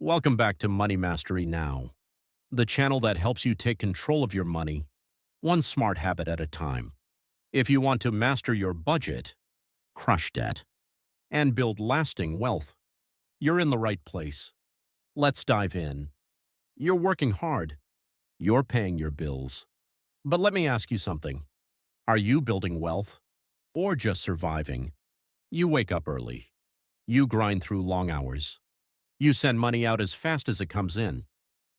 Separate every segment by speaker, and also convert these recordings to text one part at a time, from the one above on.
Speaker 1: Welcome back to Money Mastery Now, the channel that helps you take control of your money, one smart habit at a time. If you want to master your budget, crush debt, and build lasting wealth, you're in the right place. Let's dive in. You're working hard. You're paying your bills. But let me ask you something. Are you building wealth or just surviving? You wake up early. You grind through long hours. You send money out as fast as it comes in.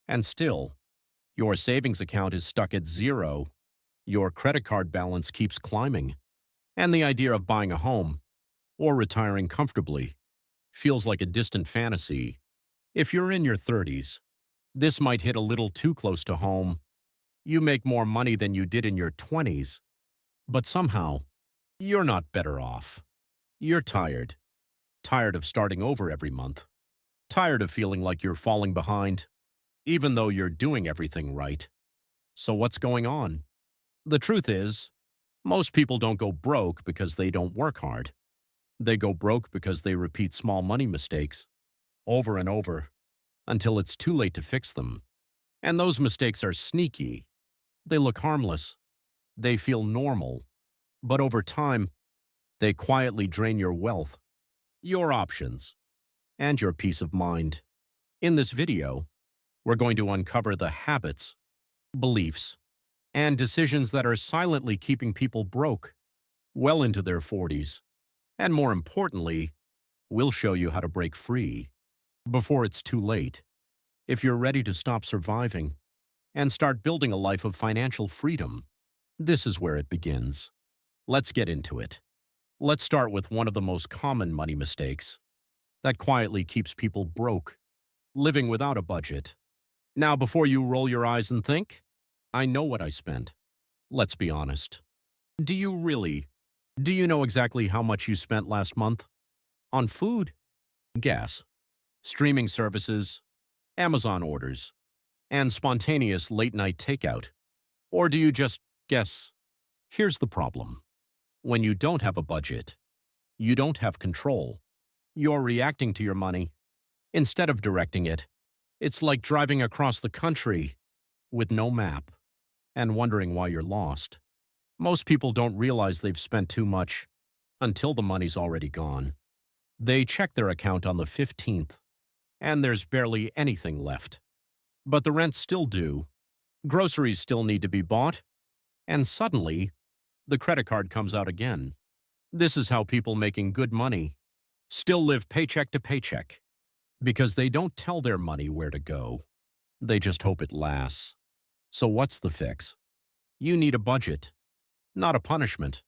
Speaker 1: And still, your savings account is stuck at zero. Your credit card balance keeps climbing. And the idea of buying a home or retiring comfortably feels like a distant fantasy. If you're in your 30s, this might hit a little too close to home. You make more money than you did in your 20s, but somehow, you're not better off. You're tired. Tired of starting over every month. Tired of feeling like you're falling behind, even though you're doing everything right. So what's going on? The truth is, most people don't go broke because they don't work hard. They go broke because they repeat small money mistakes over and over until it's too late to fix them. And those mistakes are sneaky. They look harmless. They feel normal. But over time, they quietly drain your wealth, your options, and your peace of mind. In this video, we're going to uncover the habits, beliefs, and decisions that are silently keeping people broke well into their 40s. And more importantly, we'll show you how to break free before it's too late. If you're ready to stop surviving and start building a life of financial freedom, this is where it begins. Let's get into it. Let's start with one of the most common money mistakes that quietly keeps people broke, living without a budget. Now, before you roll your eyes and think, I know what I spent. Let's be honest. Do you really? Do you know exactly how much you spent last month? On food, gas, streaming services, Amazon orders, and spontaneous late-night takeout? Or do you just guess? Here's the problem. When you don't have a budget, you don't have control. You're reacting to your money instead of directing it. It's like driving across the country with no map and wondering why you're lost. Most people don't realize they've spent too much until the money's already gone. They check their account on the 15th, and there's barely anything left. But the rent's still due, groceries still need to be bought, and suddenly, the credit card comes out again. This is how people making good money still live paycheck to paycheck, because they don't tell their money where to go. They just hope it lasts. So what's the fix? You need a budget, not a punishment,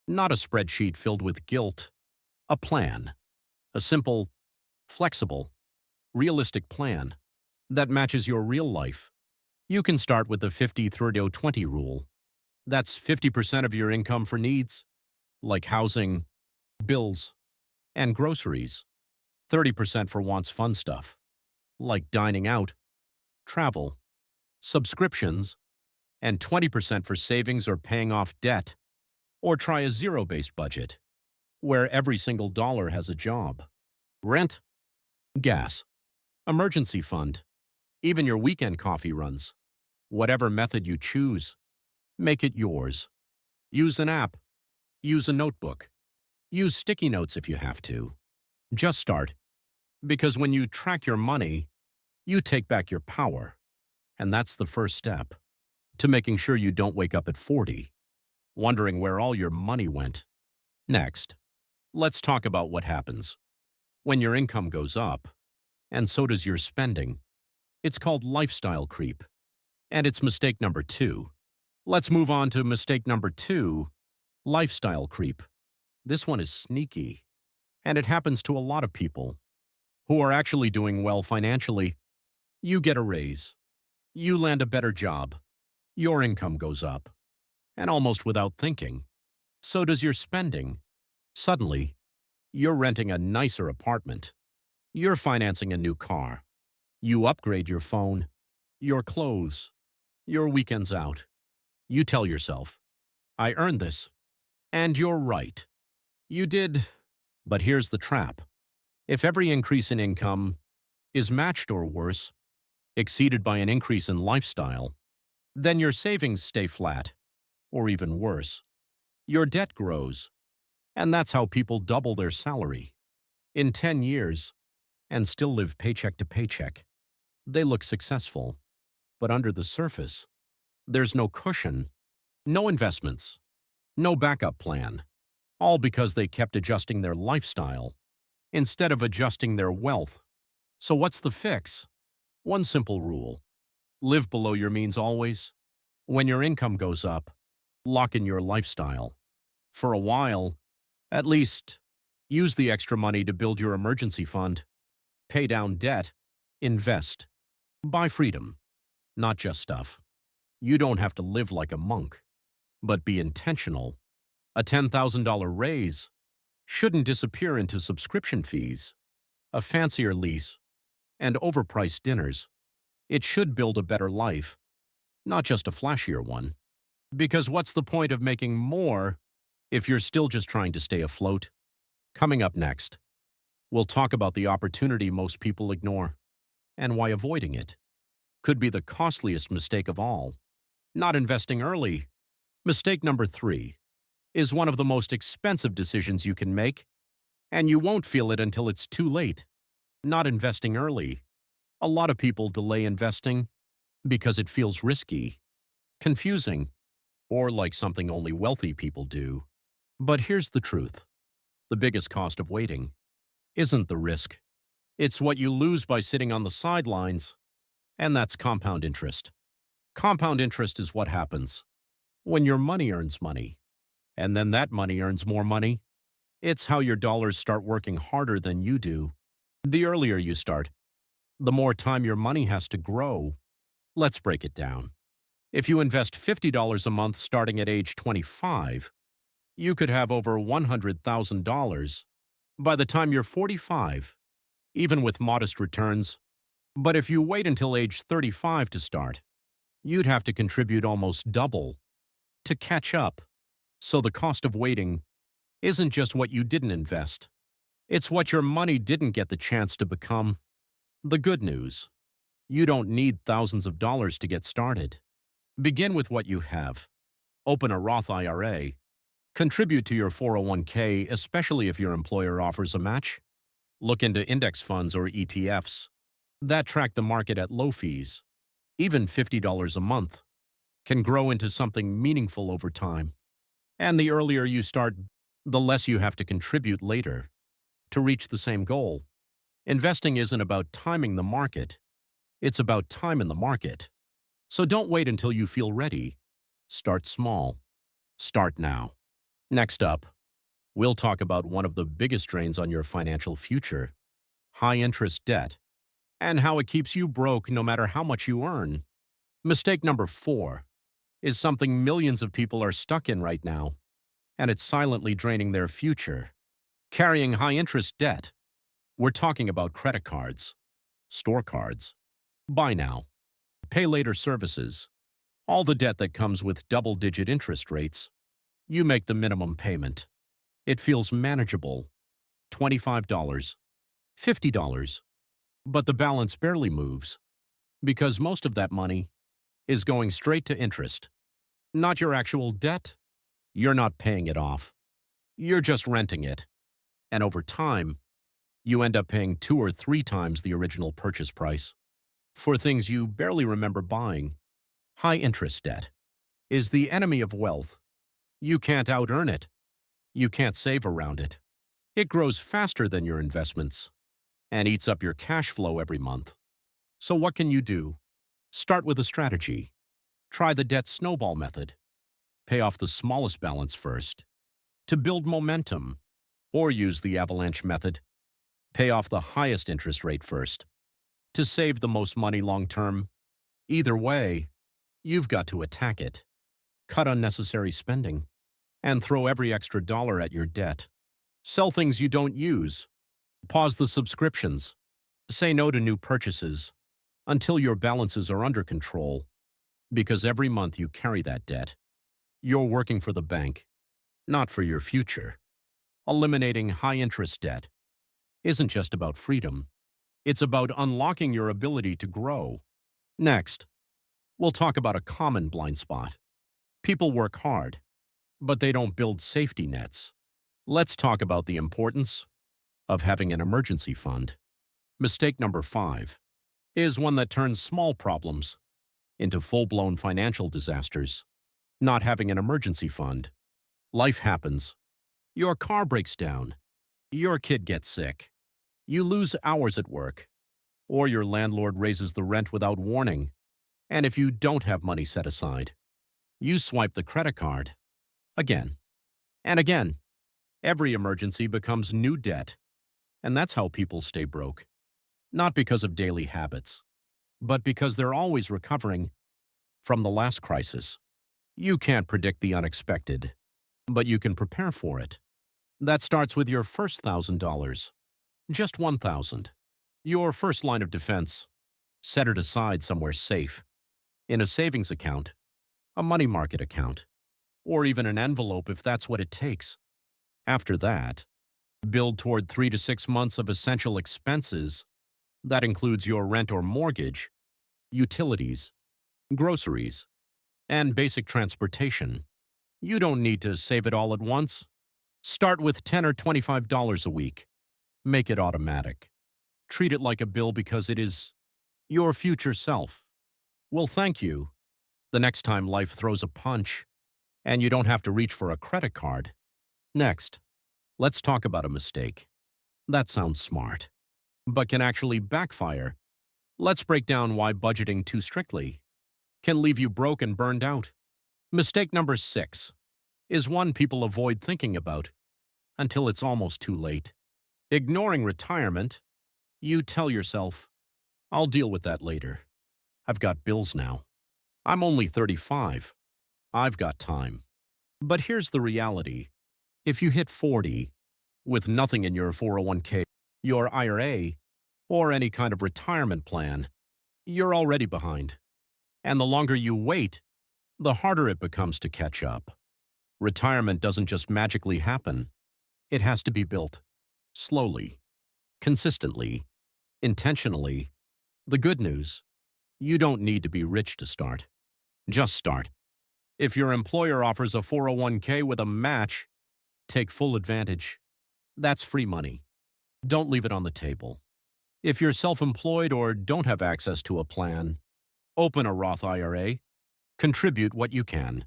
Speaker 1: not a spreadsheet filled with guilt, a plan, a simple, flexible, realistic plan that matches your real life. You can start with the 50-30-20 rule. That's 50% of your income for needs, like housing, bills, and groceries. 30% for wants fun stuff, like dining out, travel, subscriptions, and 20% for savings or paying off debt. Or try a zero-based budget, where every single dollar has a job. Rent, gas, emergency fund, even your weekend coffee runs. Whatever method you choose, make it yours. Use an app. Use a notebook. Use sticky notes if you have to. Just start. Because when you track your money, you take back your power. And that's the first step to making sure you don't wake up at 40, wondering where all your money went. Next, let's talk about what happens when your income goes up, and so does your spending. It's called lifestyle creep. And it's mistake number 2. Let's move on to mistake number 2, lifestyle creep. This one is sneaky, and it happens to a lot of people who are actually doing well financially. You get a raise. You land a better job. Your income goes up. And almost without thinking, so does your spending. Suddenly, you're renting a nicer apartment. You're financing a new car. You upgrade your phone, your clothes, your weekends out. You tell yourself, I earned this. And you're right. You did. But here's the trap. If every increase in income is matched or worse, exceeded by an increase in lifestyle, then your savings stay flat, or even worse, your debt grows. And that's how people double their salary in 10 years and still live paycheck to paycheck. They look successful, but under the surface, there's no cushion, no investments, no backup plan, all because they kept adjusting their lifestyle instead of adjusting their wealth. So what's the fix? One simple rule: live below your means always. When your income goes up, lock in your lifestyle. For a while, at least, use the extra money to build your emergency fund, pay down debt, invest, buy freedom, not just stuff. You don't have to live like a monk, but be intentional. A $10,000 raise shouldn't disappear into subscription fees, a fancier lease, and overpriced dinners. It should build a better life, not just a flashier one. Because what's the point of making more if you're still just trying to stay afloat? Coming up next, we'll talk about the opportunity most people ignore and why avoiding it could be the costliest mistake of all. Not investing early. Mistake number 3 is one of the most expensive decisions you can make, and you won't feel it until it's too late. Not investing early. A lot of people delay investing because it feels risky, confusing, or like something only wealthy people do. But here's the truth. The biggest cost of waiting isn't the risk. It's what you lose by sitting on the sidelines, and that's compound interest. Compound interest is what happens when your money earns money, and then that money earns more money. It's how your dollars start working harder than you do. The earlier you start, the more time your money has to grow. Let's break it down. If you invest $50 a month starting at age 25, you could have over $100,000 by the time you're 45, even with modest returns. But if you wait until age 35 to start, you'd have to contribute almost double to catch up. So the cost of waiting isn't just what you didn't invest. It's what your money didn't get the chance to become. The good news: you don't need thousands of dollars to get started. Begin with what you have. Open a Roth IRA. Contribute to your 401k, especially if your employer offers a match. Look into index funds or ETFs that track the market at low fees. Even $50 a month can grow into something meaningful over time. And the earlier you start, the less you have to contribute later to reach the same goal. Investing isn't about timing the market. It's about time in the market. So don't wait until you feel ready. Start small. Start now. Next up, we'll talk about one of the biggest drains on your financial future: high-interest debt, and how it keeps you broke no matter how much you earn. Mistake number 4 is something millions of people are stuck in right now, and it's silently draining their future. Carrying high-interest debt. We're talking about credit cards, store cards, buy now, pay later services, all the debt that comes with double-digit interest rates. You make the minimum payment. It feels manageable: $25, $50, but the balance barely moves because most of that money is going straight to interest, not your actual debt. You're not paying it off. You're just renting it. And over time, you end up paying 2 or 3 times the original purchase price for things you barely remember buying. High-interest debt is the enemy of wealth. You can't out-earn it. You can't save around it. It grows faster than your investments and eats up your cash flow every month. So what can you do? Start with a strategy. Try the debt snowball method. Pay off the smallest balance first to build momentum, or use the avalanche method. Pay off the highest interest rate first to save the most money long-term. Either way, you've got to attack it. Cut unnecessary spending and throw every extra dollar at your debt. Sell things you don't use. Pause the subscriptions. Say no to new purchases until your balances are under control, because every month you carry that debt, you're working for the bank, not for your future. Eliminating high-interest debt isn't just about freedom. It's about unlocking your ability to grow. Next, we'll talk about a common blind spot. People work hard, but they don't build safety nets. Let's talk about the importance of having an emergency fund. Mistake number 5 is one that turns small problems into full-blown financial disasters. Not having an emergency fund. Life happens. Your car breaks down. Your kid gets sick. You lose hours at work. Or your landlord raises the rent without warning. And if you don't have money set aside, you swipe the credit card. Again and again. Every emergency becomes new debt. And that's how people stay broke. Not because of daily habits, but because they're always recovering from the last crisis. You can't predict the unexpected, but you can prepare for it. That starts with your first $1,000. Just 1,000. Your first line of defense. Set it aside somewhere safe. In a savings account, a money market account, or even an envelope if that's what it takes. After that, build toward 3 to 6 months of essential expenses. That includes your rent or mortgage, utilities, groceries, and basic transportation. You don't need to save it all at once. Start with $10 or $25 a week. Make it automatic. Treat it like a bill because it is your future self. Will thank you the next time life throws a punch and you don't have to reach for a credit card. Next, let's talk about a mistake. That sounds smart, but can actually backfire. Let's break down why budgeting too strictly can leave you broke and burned out. Mistake number 6 is one people avoid thinking about until it's almost too late. Ignoring retirement, you tell yourself, I'll deal with that later. I've got bills now. I'm only 35. I've got time. But here's the reality. If you hit 40 with nothing in your 401k, your IRA, or any kind of retirement plan, you're already behind. And the longer you wait, the harder it becomes to catch up. Retirement doesn't just magically happen. It has to be built. Slowly. Consistently. Intentionally. The good news, you don't need to be rich to start. Just start. If your employer offers a 401k with a match, take full advantage. That's free money. Don't leave it on the table. If you're self-employed or don't have access to a plan, open a Roth IRA. Contribute what you can,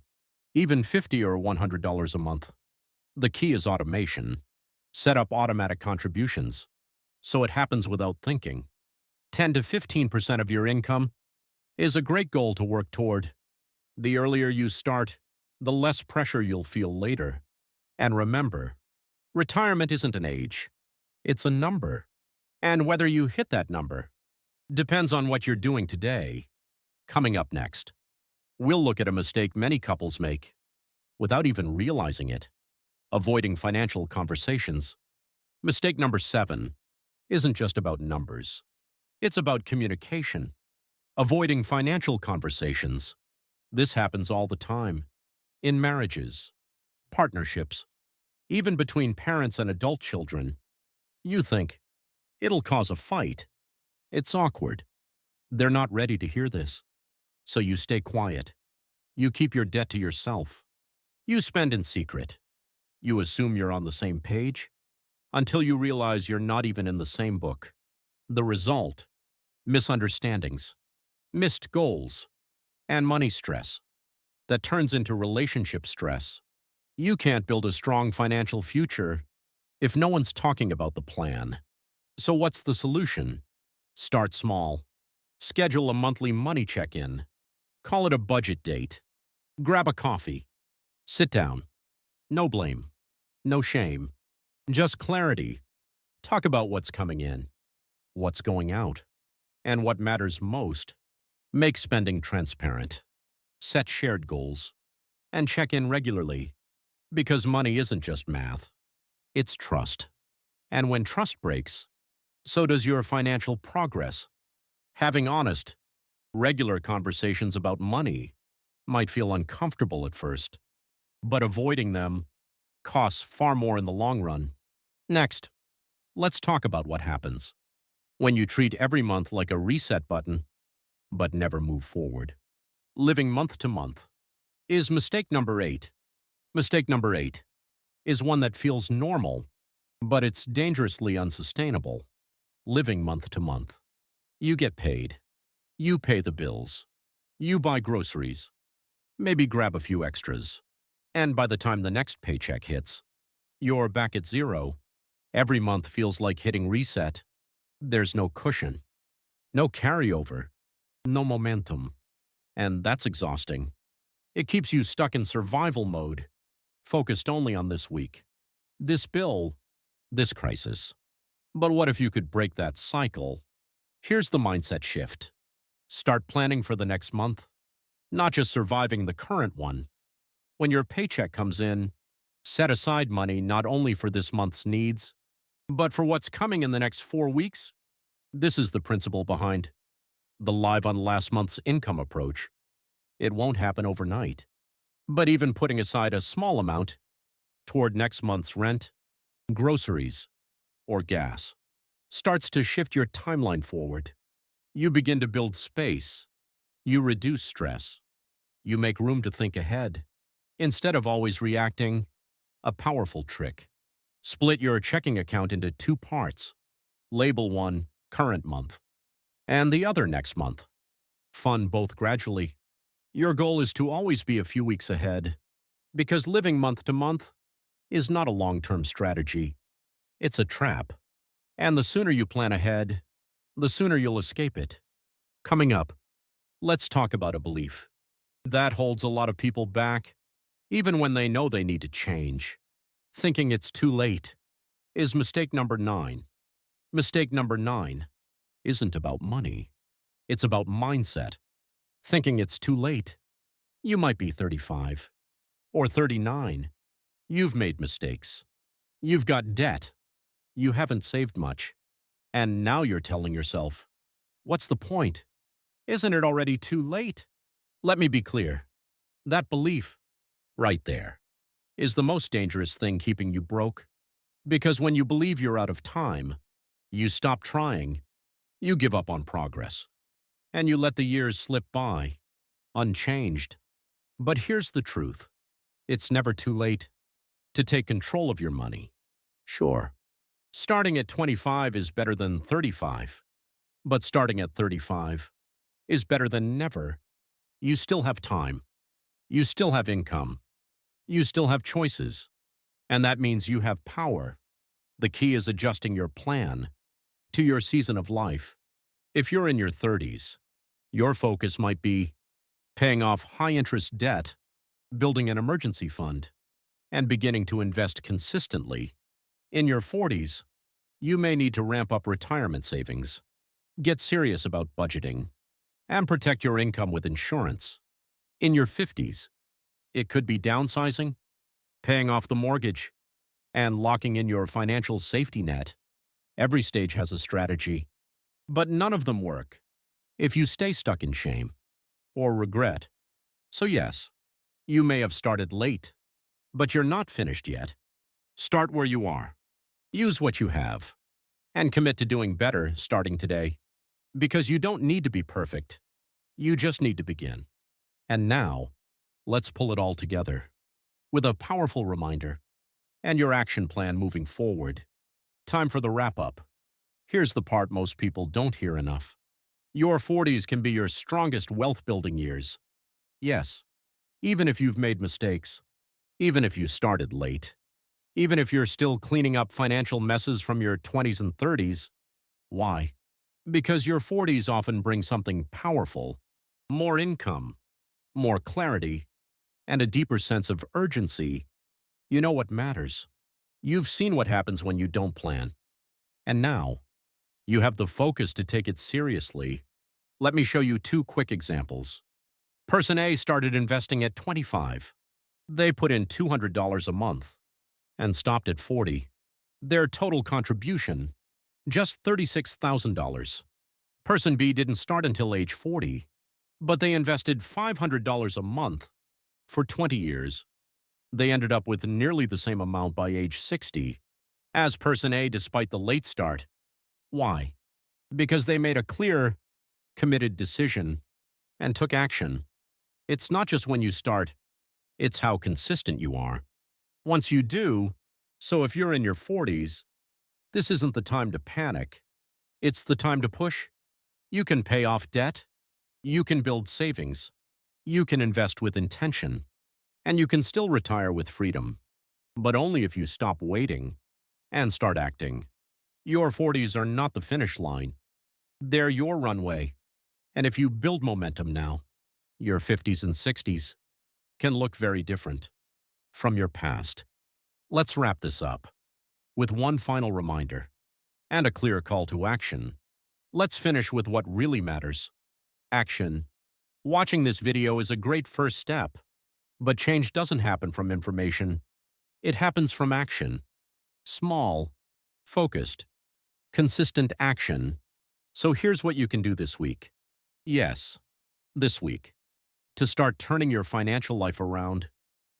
Speaker 1: even $50 or $100 a month. The key is automation. Set up automatic contributions so it happens without thinking. 10 to 15% of your income is a great goal to work toward. The earlier you start, the less pressure you'll feel later. And remember, retirement isn't an age. It's a number. And whether you hit that number depends on what you're doing today. Coming up next, we'll look at a mistake many couples make without even realizing it. Avoiding financial conversations. Mistake number 7 isn't just about numbers. It's about communication. Avoiding financial conversations. This happens all the time. In marriages, partnerships, even between parents and adult children. You think, it'll cause a fight. It's awkward. They're not ready to hear this. So you stay quiet. You keep your debt to yourself. You spend in secret. You assume you're on the same page until you realize you're not even in the same book. The result, misunderstandings, missed goals, and money stress that turns into relationship stress. You can't build a strong financial future if no one's talking about the plan. So what's the solution? Start small. Schedule a monthly money check-in. Call it a budget date. Grab a coffee. Sit down. No blame. No shame. Just clarity. Talk about what's coming in, what's going out, and what matters most. Make spending transparent. Set shared goals. And check in regularly. Because money isn't just math. It's trust. And when trust breaks, so does your financial progress. Having honest, regular conversations about money might feel uncomfortable at first, but avoiding them costs far more in the long run. Next, let's talk about what happens when you treat every month like a reset button, but never move forward. Living month to month is mistake number 8. Mistake number 8 is one that feels normal, but it's dangerously unsustainable. Living month to month. You get paid. You pay the bills. You buy groceries. Maybe grab a few extras. And by the time the next paycheck hits, you're back at zero. Every month feels like hitting reset. There's no cushion, no carryover, no momentum. And that's exhausting. It keeps you stuck in survival mode, focused only on this week, this bill, this crisis. But what if you could break that cycle? Here's the mindset shift. Start planning for the next month, not just surviving the current one. When your paycheck comes in, set aside money not only for this month's needs, but for what's coming in the next 4 weeks. This is the principle behind the live on last month's income approach. It won't happen overnight. But even putting aside a small amount toward next month's rent, groceries, or gas starts to shift your timeline forward. You begin to build space. You reduce stress. You make room to think ahead. Instead of always reacting, a powerful trick. Split your checking account into 2 parts. Label one current month and the other next month. Fund both gradually. Your goal is to always be a few weeks ahead, because living month to month is not a long-term strategy. It's a trap. And the sooner you plan ahead, the sooner you'll escape it. Coming up, let's talk about a belief that holds a lot of people back, even when they know they need to change. Thinking it's too late is mistake number 9. Mistake number 9 isn't about money. It's about mindset. Thinking it's too late. You might be 35 or 39. You've made mistakes. You've got debt. You haven't saved much. And now you're telling yourself, what's the point? Isn't it already too late? Let me be clear. That belief, right there, is the most dangerous thing keeping you broke. Because when you believe you're out of time, you stop trying, you give up on progress, and you let the years slip by, unchanged. But here's the truth. It's never too late to take control of your money. Sure, starting at 25 is better than 35, but starting at 35 is better than never. You still have time. You still have income. You still have choices. And that means you have power. The key is adjusting your plan to your season of life. If you're in your 30s, your focus might be paying off high-interest debt, building an emergency fund, and beginning to invest consistently. In your 40s, you may need to ramp up retirement savings, get serious about budgeting, and protect your income with insurance. In your 50s, it could be downsizing, paying off the mortgage, and locking in your financial safety net. Every stage has a strategy, but none of them work if you stay stuck in shame or regret. So yes, you may have started late, but you're not finished yet. Start where you are. Use what you have, and commit to doing better starting today. Because you don't need to be perfect. You just need to begin. And now, let's pull it all together with a powerful reminder and your action plan moving forward. Time for the wrap-up. Here's the part most people don't hear enough. Your 40s can be your strongest wealth-building years. Yes, even if you've made mistakes, even if you started late, even if you're still cleaning up financial messes from your 20s and 30s. Why? Because your 40s often bring something powerful, more income, more clarity, and a deeper sense of urgency. You know what matters. You've seen what happens when you don't plan. And now, you have the focus to take it seriously. Let me show you 2 quick examples. Person A started investing at 25. They put in $200 a month and stopped at 40. Their total contribution, just $36,000. Person B didn't start until age 40, but they invested $500 a month for 20 years. They ended up with nearly the same amount by age 60 as person A despite the late start. Why? because they made a clear, committed decision and took action. It's not just when you start, it's how consistent you are. Once you do, so if you're in your 40s, this isn't the time to panic. It's the time to push. You can pay off debt. You can build savings. You can invest with intention. And you can still retire with freedom. But only if you stop waiting and start acting. Your 40s are not the finish line. They're your runway. And if you build momentum now, your 50s and 60s can look very different from your past. Let's wrap this up with one final reminder and a clear call to action. Let's finish with what really matters. Action. Watching this video is a great first step, but change doesn't happen from information. It happens from action. Small, focused, consistent action. So here's what you can do this week. Yes, this week. To start turning your financial life around,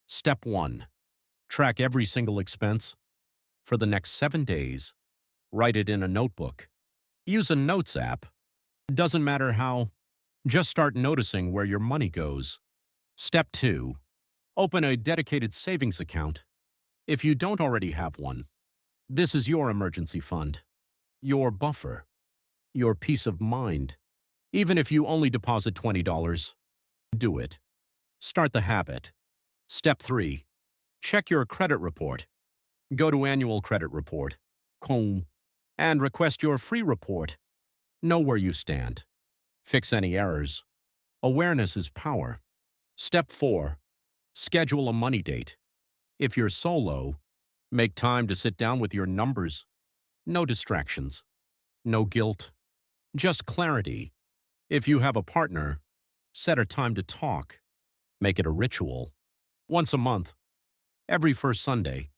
Speaker 1: Step 1. Track every single expense. For the next 7 days, write it in a notebook. Use a notes app. Doesn't matter how. Just start noticing where your money goes. Step 2. Open a dedicated savings account. If you don't already have one, this is your emergency fund, your buffer, your peace of mind. Even if you only deposit $20, do it. Start the habit. Step 3. Check your credit report. Go to Annual Credit Report, and request your free report. Know where you stand. Fix any errors. Awareness is power. Step 4. Schedule a money date. If you're solo, make time to sit down with your numbers. No distractions. No guilt. Just clarity. If you have a partner, set a time to talk. Make it a ritual. Once a month. Every first Sunday.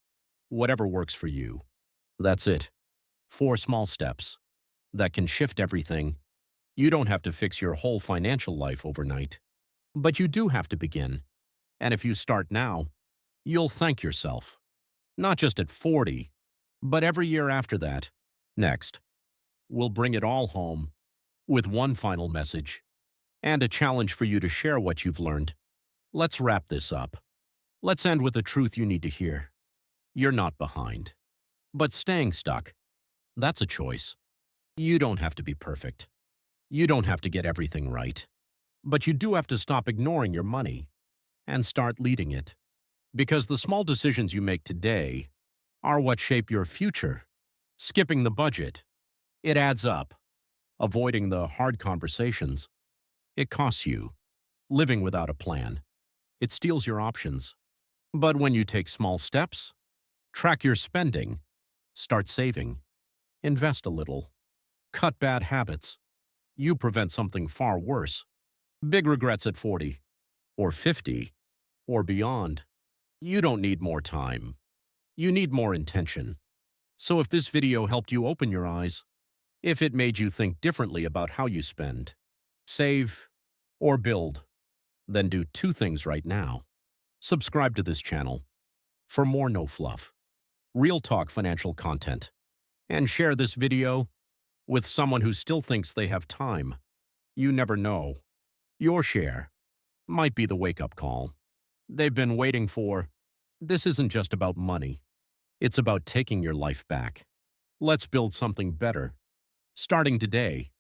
Speaker 1: Whatever works for you. That's it. 4 small steps that can shift everything. You don't have to fix your whole financial life overnight. But you do have to begin. And if you start now, you'll thank yourself. Not just at 40, but every year after that. Next, we'll bring it all home with one final message and a challenge for you to share what you've learned. Let's wrap this up. Let's end with the truth you need to hear. You're not behind. But staying stuck, that's a choice. You don't have to be perfect. You don't have to get everything right. But you do have to stop ignoring your money and start leading it. Because the small decisions you make today are what shape your future. Skipping the budget, it adds up. Avoiding the hard conversations, it costs you. Living without a plan, it steals your options. But when you take small steps, track your spending, start saving, invest a little, cut bad habits, you prevent something far worse. Big regrets at 40, or 50, or beyond. You don't need more time. You need more intention. So if this video helped you open your eyes, if it made you think differently about how you spend, save, or build, then do 2 things right now. Subscribe to this channel for more no fluff, real talk financial content, and share this video with someone who still thinks they have time. You never know. Your share might be the wake-up call they've been waiting for. This isn't just about money. It's about taking your life back. Let's build something better, starting today.